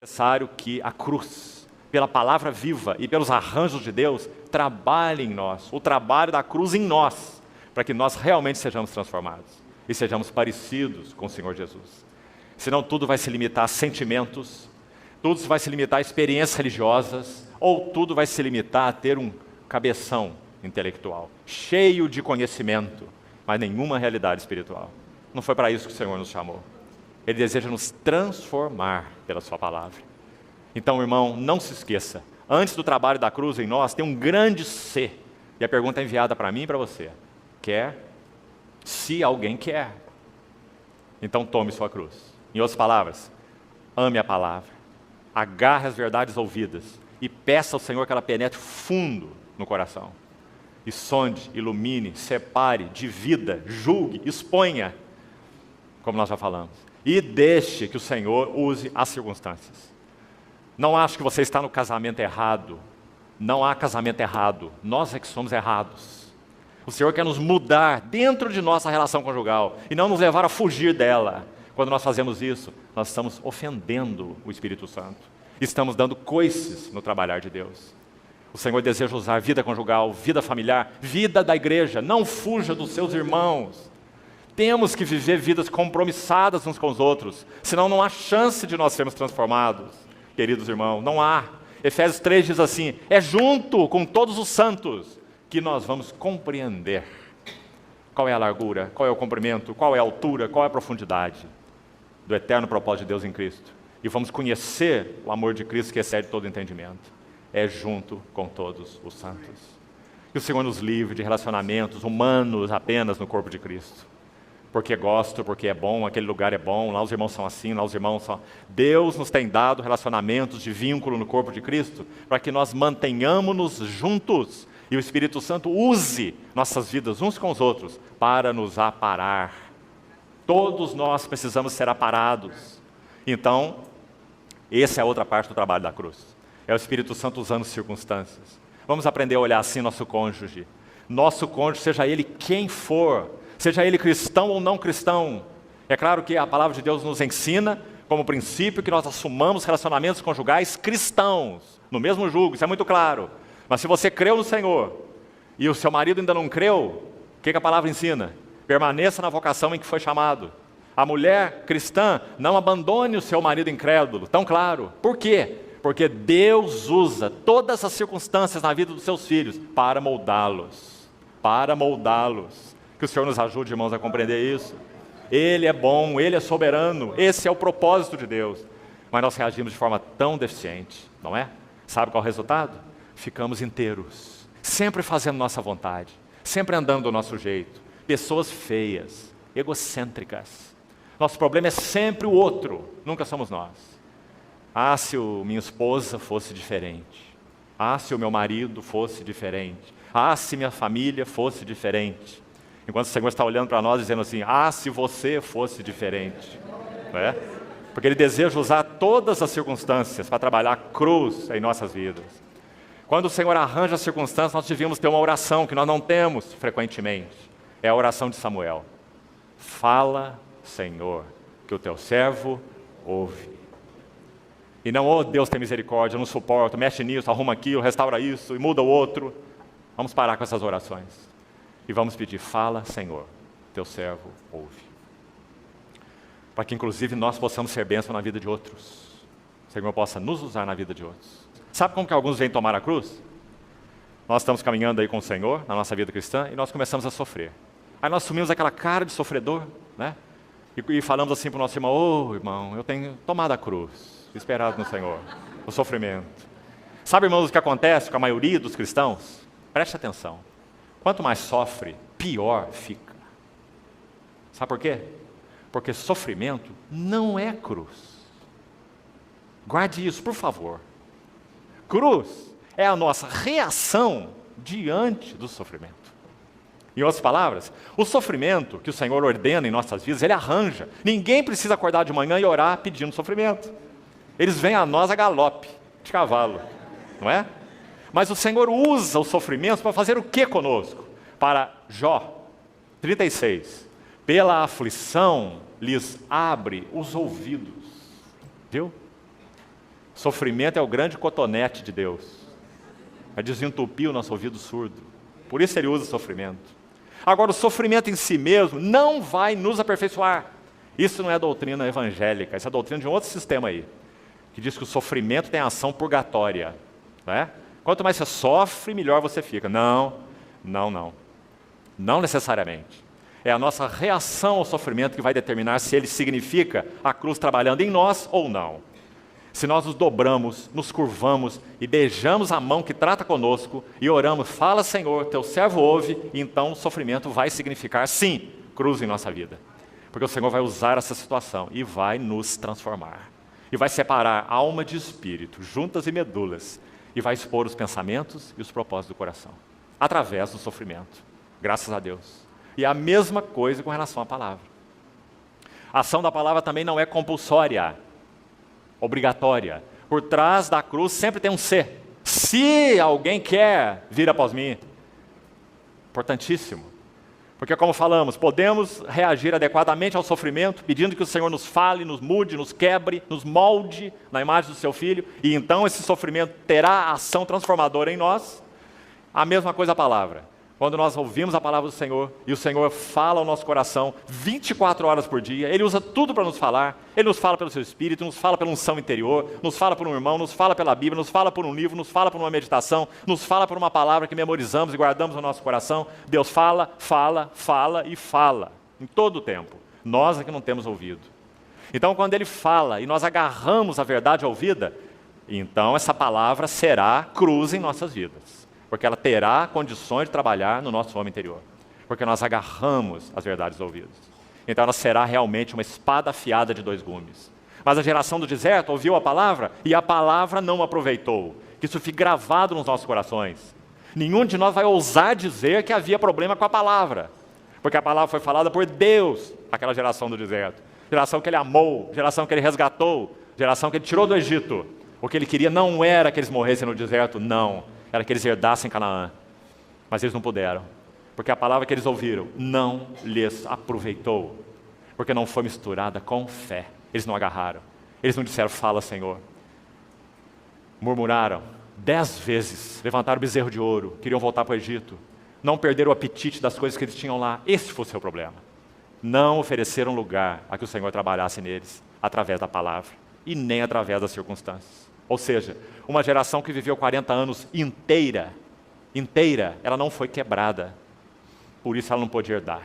necessário que a cruz, pela palavra viva e pelos arranjos de Deus, trabalhe em nós, o trabalho da cruz em nós, para que nós realmente sejamos transformados e sejamos parecidos com o Senhor Jesus. Senão tudo vai se limitar a sentimentos, tudo vai se limitar a experiências religiosas, ou tudo vai se limitar a ter um cabeção intelectual, cheio de conhecimento, mas nenhuma realidade espiritual. Não foi para isso que o Senhor nos chamou. Ele deseja nos transformar pela sua palavra. Então, irmão, não se esqueça, antes do trabalho da cruz em nós, tem um grande C. E a pergunta é enviada para mim e para você. Quer? Se alguém quer. Então tome sua cruz. Em outras palavras, ame a palavra, agarre as verdades ouvidas e peça ao Senhor que ela penetre fundo no coração. E sonde, ilumine, separe, divida, julgue, exponha, como nós já falamos. E deixe que o Senhor use as circunstâncias. Não acho que você está no casamento errado. Não há casamento errado. Nós é que somos errados. O Senhor quer nos mudar dentro de nossa relação conjugal e não nos levar a fugir dela. Quando nós fazemos isso, nós estamos ofendendo o Espírito Santo. Estamos dando coices no trabalhar de Deus. O Senhor deseja usar vida conjugal, vida familiar, vida da igreja. Não fuja dos seus irmãos. Temos que viver vidas compromissadas uns com os outros, senão não há chance de nós sermos transformados, queridos irmãos, não há. Efésios 3 diz assim, é junto com todos os santos que nós vamos compreender qual é a largura, qual é o comprimento, qual é a altura, qual é a profundidade do eterno propósito de Deus em Cristo. E vamos conhecer o amor de Cristo que excede todo entendimento. É junto com todos os santos. Que o Senhor nos livre de relacionamentos humanos apenas no corpo de Cristo. Porque gosto, porque é bom, aquele lugar é bom, lá os irmãos são assim, lá os irmãos são... Deus nos tem dado relacionamentos de vínculo no corpo de Cristo, para que nós mantenhamos-nos juntos, e o Espírito Santo use nossas vidas uns com os outros, para nos aparar. Todos nós precisamos ser aparados. Então, essa é a outra parte do trabalho da cruz. É o Espírito Santo usando circunstâncias. Vamos aprender a olhar assim nosso cônjuge. Nosso cônjuge, seja ele quem for, seja ele cristão ou não cristão. É claro que a palavra de Deus nos ensina, como princípio, que nós assumamos relacionamentos conjugais cristãos, no mesmo jugo, isso é muito claro. Mas se você creu no Senhor, e o seu marido ainda não creu, o que a palavra ensina? Permaneça na vocação em que foi chamado. A mulher cristã, não abandone o seu marido incrédulo, tão claro. Por quê? Porque Deus usa todas as circunstâncias na vida dos seus filhos para moldá-los. Para moldá-los. Que o Senhor nos ajude, irmãos, a compreender isso. Ele é bom, Ele é soberano, esse é o propósito de Deus. Mas nós reagimos de forma tão deficiente, não é? Sabe qual é o resultado? Ficamos inteiros, sempre fazendo nossa vontade, sempre andando do nosso jeito. Pessoas feias, egocêntricas. Nosso problema é sempre o outro, nunca somos nós. Ah, se minha esposa fosse diferente. Ah, se o meu marido fosse diferente. Ah, se minha família fosse diferente. Enquanto o Senhor está olhando para nós dizendo assim, ah, se você fosse diferente. Não é? Porque Ele deseja usar todas as circunstâncias para trabalhar a cruz em nossas vidas. Quando o Senhor arranja as circunstâncias, nós devíamos ter uma oração que nós não temos frequentemente. É a oração de Samuel. Fala, Senhor, que o teu servo ouve. E não, oh Deus tem misericórdia, eu não suporto, mexe nisso, arruma aquilo, restaura isso e muda o outro. Vamos parar com essas orações. E vamos pedir, fala, Senhor, teu servo ouve. Para que inclusive nós possamos ser bênção na vida de outros. O Senhor possa nos usar na vida de outros. Sabe como que alguns vêm tomar a cruz? Nós estamos caminhando aí com o Senhor, na nossa vida cristã, e nós começamos a sofrer. Aí nós assumimos aquela cara de sofredor, né? E falamos assim para o nosso irmão, ô irmão, eu tenho tomado a cruz, esperado no Senhor, o sofrimento. Sabe, irmãos, o que acontece com a maioria dos cristãos? Preste atenção. Quanto mais sofre, pior fica. Sabe por quê? Porque sofrimento não é cruz. Guarde isso, por favor. Cruz é a nossa reação diante do sofrimento. Em outras palavras, o sofrimento que o Senhor ordena em nossas vidas, Ele arranja. Ninguém precisa acordar de manhã e orar pedindo sofrimento. Eles vêm a nós a galope, de cavalo, não é? Mas o Senhor usa os sofrimentos para fazer o que conosco? Para Jó 36, pela aflição lhes abre os ouvidos. Viu? Sofrimento é o grande cotonete de Deus. É desentupir o nosso ouvido surdo. Por isso ele usa o sofrimento. Agora, o sofrimento em si mesmo não vai nos aperfeiçoar. Isso não é doutrina evangélica, isso é doutrina de um outro sistema aí, que diz que o sofrimento tem ação purgatória. Né? Quanto mais você sofre, melhor você fica. Não necessariamente. É a nossa reação ao sofrimento que vai determinar se ele significa a cruz trabalhando em nós ou não. Se nós nos dobramos, nos curvamos e beijamos a mão que trata conosco e oramos, fala Senhor, teu servo ouve, e então o sofrimento vai significar sim, cruz em nossa vida. Porque o Senhor vai usar essa situação e vai nos transformar. E vai separar alma de espírito, juntas e medulas, e vai expor os pensamentos e os propósitos do coração, através do sofrimento. Graças a Deus. E a mesma coisa com relação à palavra. A ação da palavra também não é compulsória, obrigatória. Por trás da cruz sempre tem um se. Se alguém quer vir após mim. Importantíssimo. Porque, como falamos, podemos reagir adequadamente ao sofrimento, pedindo que o Senhor nos fale, nos mude, nos quebre, nos molde na imagem do seu Filho, e então esse sofrimento terá ação transformadora em nós. A mesma coisa a palavra. Quando nós ouvimos a palavra do Senhor, e o Senhor fala ao nosso coração 24 horas por dia, Ele usa tudo para nos falar, Ele nos fala pelo seu Espírito, nos fala pela unção interior, nos fala por um irmão, nos fala pela Bíblia, nos fala por um livro, nos fala por uma meditação, nos fala por uma palavra que memorizamos e guardamos no nosso coração. Deus fala, fala, fala e fala, em todo o tempo. Nós é que não temos ouvido. Então, quando Ele fala e nós agarramos a verdade ouvida, então essa palavra será cruz em nossas vidas. Porque ela terá condições de trabalhar no nosso homem interior. Porque nós agarramos as verdades ouvidas. Então ela será realmente uma espada afiada de 2 gumes. Mas a geração do deserto ouviu a palavra e a palavra não aproveitou. Que isso fique gravado nos nossos corações. Nenhum de nós vai ousar dizer que havia problema com a palavra. Porque a palavra foi falada por Deus, aquela geração do deserto. Geração que Ele amou, geração que Ele resgatou, geração que Ele tirou do Egito. O que Ele queria não era que eles morressem no deserto, não. Era que eles herdassem Canaã, mas eles não puderam, porque a palavra que eles ouviram não lhes aproveitou, porque não foi misturada com fé. Eles não agarraram, eles não disseram, fala Senhor. Murmuraram 10 vezes, levantaram o bezerro de ouro, queriam voltar para o Egito, não perderam o apetite das coisas que eles tinham lá. Esse foi o seu problema. Não ofereceram lugar a que o Senhor trabalhasse neles, através da palavra, e nem através das circunstâncias. Ou seja, uma geração que viveu 40 anos inteira, ela não foi quebrada. Por isso ela não pôde herdar.